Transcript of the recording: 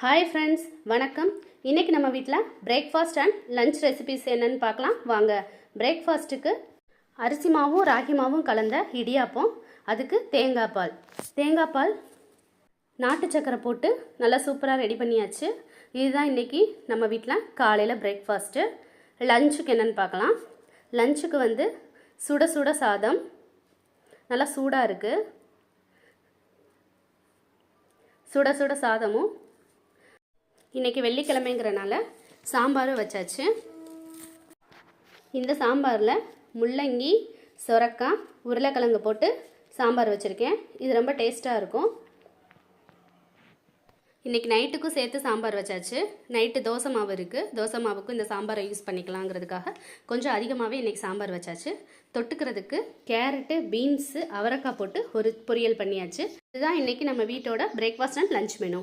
Hi friends, வணக்கம். இன்றைக்கி நம்ம வீட்டில் பிரேக்ஃபாஸ்ட் அண்ட் லஞ்ச் ரெசிபிஸ் என்னென்னு பார்க்கலாம் வாங்க. பிரேக்ஃபாஸ்ட்டுக்கு அரிசி மாவும் ராகி மாவும் கலந்த இடியாப்பம், அதுக்கு தேங்காய் பால் நாட்டு சக்கரை போட்டு நல்லா சூப்பராக ரெடி பண்ணியாச்சு. இதுதான் இன்றைக்கி நம்ம வீட்டில் காலையில் பிரேக்ஃபாஸ்ட்டு. லஞ்சுக்கு என்னென்னு பார்க்கலாம். லஞ்சுக்கு சுட சுட சாதம், நல்லா சூடாக இருக்குது. சுட சுட சாதமும், இன்றைக்கி வெள்ளிக்கிழமைங்கிறனால சாம்பாரும் வச்சாச்சு. இந்த சாம்பாரில் முள்ளங்கி, சொரக்காய், உருளைக்கிழங்கு போட்டு சாம்பார் வச்சுருக்கேன். இது ரொம்ப டேஸ்ட்டாக இருக்கும். இன்றைக்கி நைட்டுக்கும் சேர்த்து சாம்பார் வச்சாச்சு. நைட்டு தோசை மாவு இருக்குது. தோசை மாவுக்கும் இந்த சாம்பாரை யூஸ் பண்ணிக்கலாங்கிறதுக்காக கொஞ்சம் அதிகமாகவே இன்றைக்கி சாம்பார் வச்சாச்சு. தொட்டுக்கிறதுக்கு கேரட்டு, பீன்ஸு, அவரைக்காய் போட்டு ஒரு பொரியல் பண்ணியாச்சு. இதுதான் இன்றைக்கி நம்ம வீட்டோட பிரேக்ஃபாஸ்ட் அண்ட் லஞ்ச் மெனு.